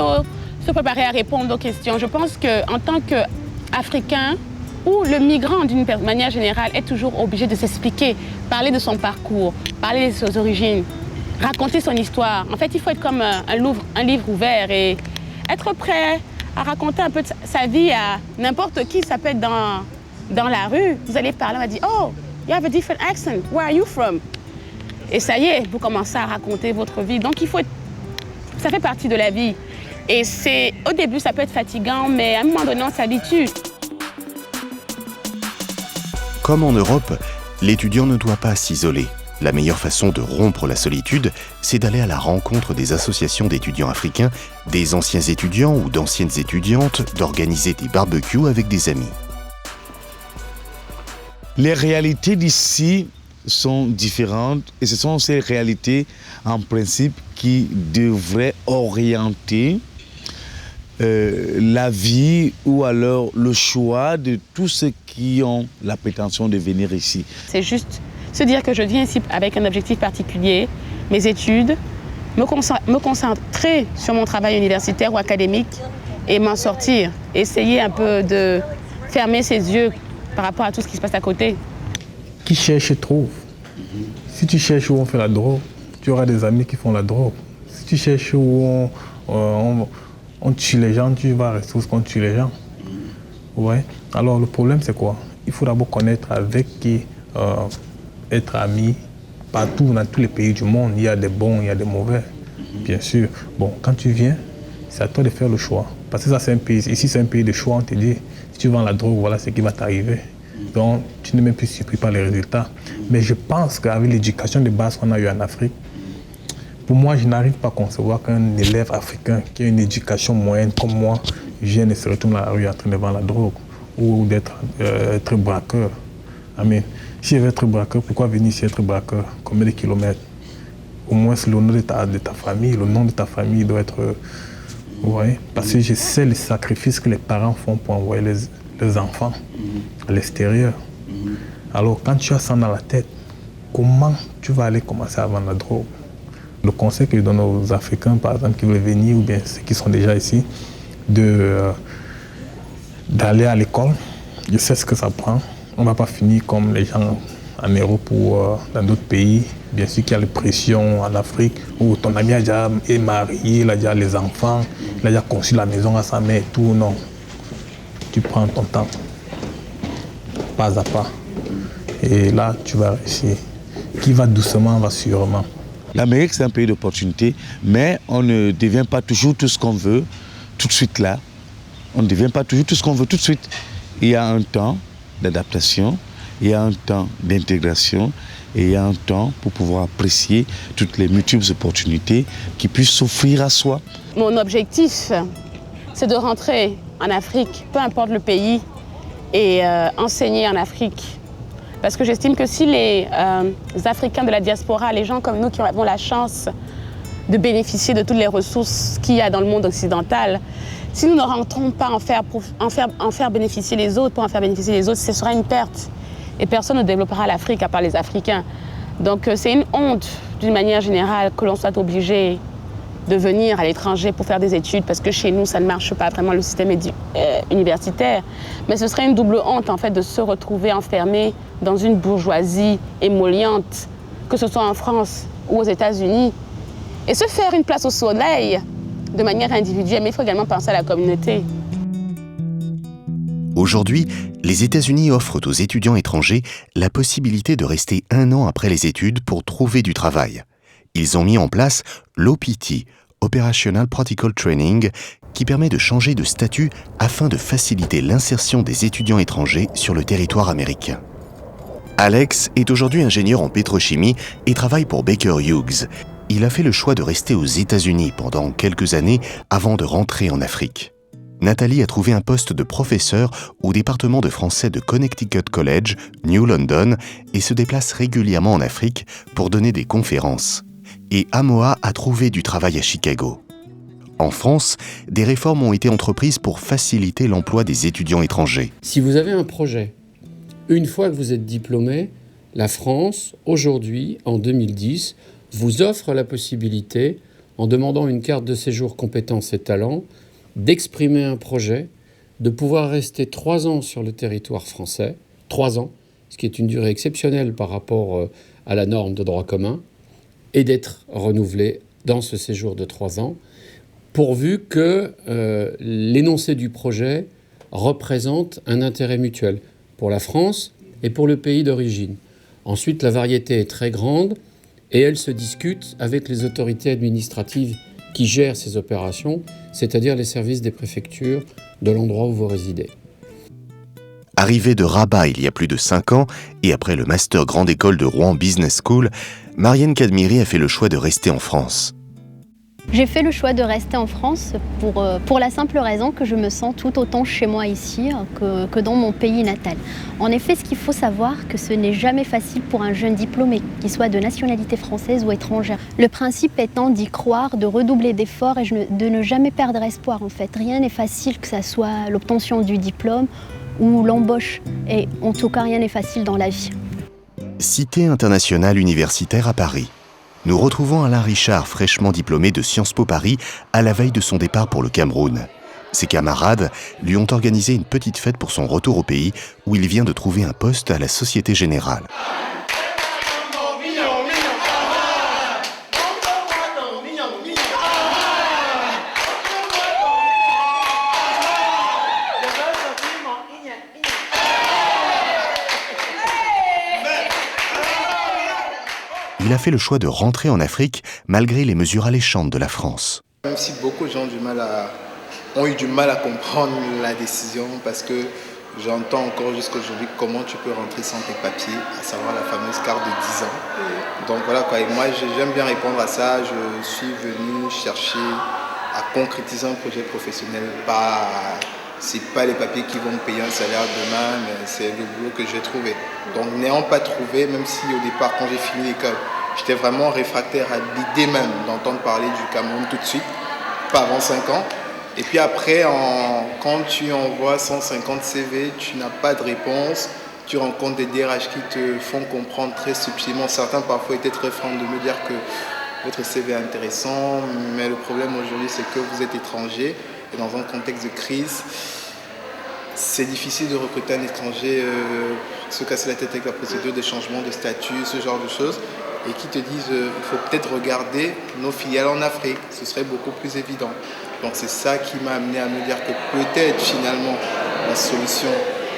se préparer à répondre aux questions. Je pense qu'en tant qu'Africain, ou le migrant d'une manière générale est toujours obligé de s'expliquer, parler de son parcours, parler de ses origines, raconter son histoire. En fait, il faut être comme un livre ouvert et être prêt à raconter un peu de sa vie à n'importe qui. Ça peut être dans la rue. Vous allez parler, on va dire « Oh, you have a different accent. Where are you from? » Et ça y est, vous commencez à raconter votre vie. Donc, ça fait partie de la vie. Et au début, ça peut être fatigant, mais à un moment donné, on s'habitue. Comme en Europe, l'étudiant ne doit pas s'isoler. La meilleure façon de rompre la solitude, c'est d'aller à la rencontre des associations d'étudiants africains, des anciens étudiants ou d'anciennes étudiantes, d'organiser des barbecues avec des amis. Les réalités d'ici sont différentes et ce sont ces réalités en principe qui devraient orienter la vie ou alors le choix de tous ceux qui ont la prétention de venir ici. C'est juste se dire que je viens ici avec un objectif particulier, mes études, me concentrer sur mon travail universitaire ou académique et m'en sortir. Essayer un peu de fermer ses yeux par rapport à tout ce qui se passe à côté. Qui cherche trouve. Si tu cherches où on fait la drogue, tu auras des amis qui font la drogue. Si tu cherches où on tue les gens, tu vas rester où on tue les gens. Ouais. Alors le problème c'est quoi? Il faut d'abord connaître avec qui être ami. Partout, dans tous les pays du monde, il y a des bons, il y a des mauvais, bien sûr. Bon, quand tu viens, c'est à toi de faire le choix. Parce que ça c'est un pays, ici c'est un pays de choix, on te dit, si tu vends la drogue, voilà ce qui va t'arriver. Donc tu n'es même plus surpris par les résultats. Mais je pense qu'avec l'éducation de base qu'on a eue en Afrique, pour moi, je n'arrive pas à concevoir qu'un élève africain qui a une éducation moyenne comme moi vienne et se retourne dans la rue en train de vendre la drogue ou d'être être braqueur. Amen. Si je veux être braqueur, pourquoi venir ici être braqueur? Combien de kilomètres? Au moins, c'est le nom de ta famille. Le nom de ta famille doit être... Ouais, parce que je sais les sacrifices que les parents font pour envoyer les enfants à l'extérieur. Alors, quand tu as ça dans la tête, comment tu vas aller commencer à vendre la drogue? Le conseil que je donne aux Africains, par exemple, qui veulent venir, ou bien ceux qui sont déjà ici, d'aller à l'école. Je sais ce que ça prend. On ne va pas finir comme les gens en Europe ou dans d'autres pays. Bien sûr qu'il y a les pressions en Afrique, où ton ami est marié, il a déjà les enfants, il a déjà conçu la maison à sa mère et tout. Non. Tu prends ton temps, pas à pas. Et là, tu vas réussir. Qui va doucement, va sûrement. L'Amérique, c'est un pays d'opportunité, mais on ne devient pas toujours tout ce qu'on veut tout de suite là. On ne devient pas toujours tout ce qu'on veut tout de suite. Il y a un temps d'adaptation, il y a un temps d'intégration et il y a un temps pour pouvoir apprécier toutes les multiples opportunités qui puissent s'offrir à soi. Mon objectif, c'est de rentrer en Afrique, peu importe le pays, et enseigner en Afrique. Parce que j'estime que si les Africains de la diaspora, les gens comme nous qui avons la chance de bénéficier de toutes les ressources qu'il y a dans le monde occidental, si nous ne rentrons pas en faire bénéficier les autres, pour en faire bénéficier les autres, ce sera une perte. Et personne ne développera l'Afrique à part les Africains. Donc c'est une honte, d'une manière générale, que l'on soit obligé de venir à l'étranger pour faire des études, parce que chez nous, ça ne marche pas vraiment le système universitaire. Mais ce serait une double honte, en fait, de se retrouver enfermé dans une bourgeoisie émolliente, que ce soit en France ou aux États-Unis, et se faire une place au soleil de manière individuelle, mais il faut également penser à la communauté. Aujourd'hui, les États-Unis offrent aux étudiants étrangers la possibilité de rester 1 an après les études pour trouver du travail. Ils ont mis en place l'OPT, Operational Practical Training, qui permet de changer de statut afin de faciliter l'insertion des étudiants étrangers sur le territoire américain. Alex est aujourd'hui ingénieur en pétrochimie et travaille pour Baker Hughes. Il a fait le choix de rester aux États-Unis pendant quelques années avant de rentrer en Afrique. Nathalie a trouvé un poste de professeur au département de français de Connecticut College, New London, et se déplace régulièrement en Afrique pour donner des conférences. Et Amoa a trouvé du travail à Chicago. En France, des réformes ont été entreprises pour faciliter l'emploi des étudiants étrangers. Si vous avez un projet, une fois que vous êtes diplômé, la France, aujourd'hui, en 2010, vous offre la possibilité, en demandant une carte de séjour compétences et talents, d'exprimer un projet, de pouvoir rester 3 ans sur le territoire français, 3 ans, ce qui est une durée exceptionnelle par rapport à la norme de droit commun, et d'être renouvelé dans ce séjour de 3 ans, pourvu que l'énoncé du projet représente un intérêt mutuel pour la France et pour le pays d'origine. Ensuite, la variété est très grande et elle se discute avec les autorités administratives qui gèrent ces opérations, c'est-à-dire les services des préfectures de l'endroit où vous résidez. Arrivée de Rabat il y a plus de 5 ans, et après le Master Grande École de Rouen Business School, Marianne Kadmiri a fait le choix de rester en France. J'ai fait le choix de rester en France pour la simple raison que je me sens tout autant chez moi ici que dans mon pays natal. En effet, ce qu'il faut savoir, que ce n'est jamais facile pour un jeune diplômé, qu'il soit de nationalité française ou étrangère. Le principe étant d'y croire, de redoubler d'efforts et de ne jamais perdre espoir en fait. Rien n'est facile, que ce soit l'obtention du diplôme ou l'embauche. Et en tout cas, rien n'est facile dans la vie. Cité internationale universitaire à Paris. Nous retrouvons Alain Richard, fraîchement diplômé de Sciences Po Paris, à la veille de son départ pour le Cameroun. Ses camarades lui ont organisé une petite fête pour son retour au pays, où il vient de trouver un poste à la Société Générale. Il a fait le choix de rentrer en Afrique malgré les mesures alléchantes de la France. Même si beaucoup de gens ont eu du mal à comprendre la décision, parce que j'entends encore jusqu'à aujourd'hui comment tu peux rentrer sans tes papiers, à savoir la fameuse carte de 10 ans. Donc voilà quoi, et moi j'aime bien répondre à ça. Je suis venu chercher à concrétiser un projet professionnel. C'est pas les papiers qui vont me payer un salaire demain, mais c'est le boulot que j'ai trouvé. Donc n'ayant pas trouvé, même si au départ quand j'ai fini l'école, j'étais vraiment réfractaire à l'idée même d'entendre parler du Cameroun tout de suite, pas avant 5 ans. Et puis après, quand tu envoies 150 CV, tu n'as pas de réponse, tu rencontres des DRH qui te font comprendre très subtilement. Certains parfois étaient très francs de me dire que votre CV est intéressant, mais le problème aujourd'hui c'est que vous êtes étranger. Et dans un contexte de crise, c'est difficile de recruter un étranger, se casser la tête avec la procédure de changement de statut, ce genre de choses, et qui te disent il faut peut-être regarder nos filiales en Afrique, ce serait beaucoup plus évident. Donc c'est ça qui m'a amené à me dire que peut-être finalement la solution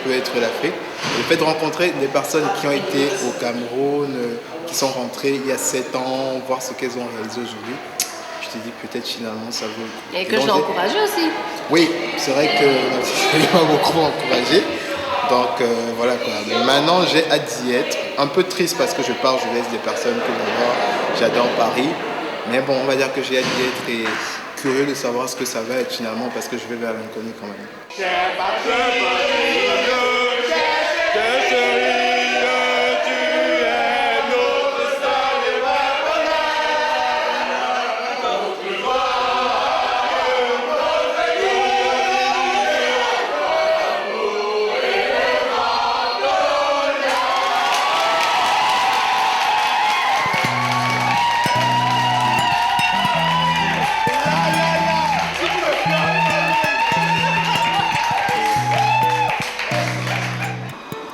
peut être l'Afrique. Le fait de rencontrer des personnes qui ont été au Cameroun, qui sont rentrées il y a 7 ans, voir ce qu'elles ont réalisé aujourd'hui, je te dis peut-être finalement ça vaut le coup. Et que je l'ai encouragé aussi. Oui, c'est vrai que ça m'a beaucoup encouragé. Donc voilà quoi. Mais maintenant j'ai hâte d'y être. Un peu triste parce que je laisse des personnes que j'adore Paris. Mais bon, on va dire que j'ai hâte d'y être et curieux de savoir ce que ça va être finalement parce que je vais vers l'inconnu quand même.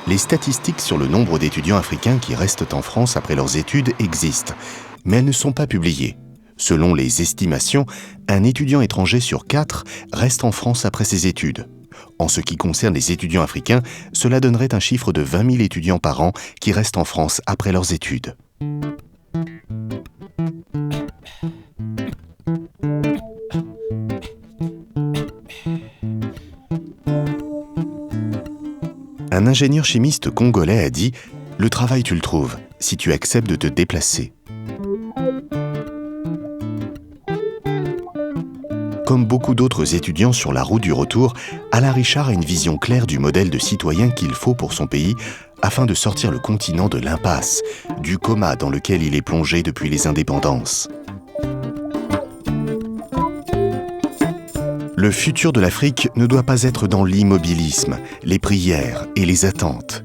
Les statistiques sur le nombre d'étudiants africains qui restent en France après leurs études existent, mais elles ne sont pas publiées. Selon les estimations, un étudiant étranger sur 4 reste en France après ses études. En ce qui concerne les étudiants africains, cela donnerait un chiffre de 20 000 étudiants par an qui restent en France après leurs études. ingénieur chimiste congolais a dit « Le travail, tu le trouves, si tu acceptes de te déplacer ». Comme beaucoup d'autres étudiants sur la route du retour, Alain Richard a une vision claire du modèle de citoyen qu'il faut pour son pays afin de sortir le continent de l'impasse, du coma dans lequel il est plongé depuis les indépendances. Le futur de l'Afrique ne doit pas être dans l'immobilisme, les prières et les attentes.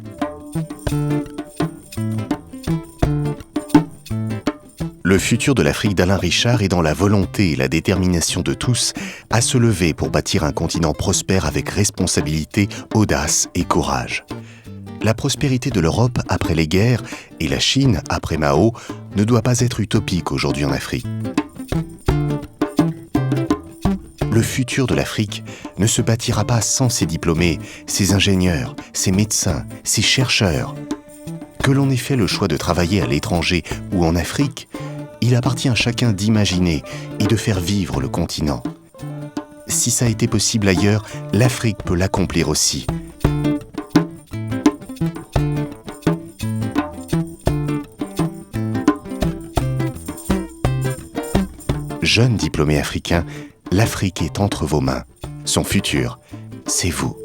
Le futur de l'Afrique d'Alain Richard est dans la volonté et la détermination de tous à se lever pour bâtir un continent prospère avec responsabilité, audace et courage. La prospérité de l'Europe après les guerres et la Chine après Mao ne doit pas être utopique aujourd'hui en Afrique. Le futur de l'Afrique ne se bâtira pas sans ses diplômés, ses ingénieurs, ses médecins, ses chercheurs. Que l'on ait fait le choix de travailler à l'étranger ou en Afrique, il appartient à chacun d'imaginer et de faire vivre le continent. Si ça a été possible ailleurs, l'Afrique peut l'accomplir aussi. Jeunes diplômés africains, l'Afrique est entre vos mains. Son futur, c'est vous.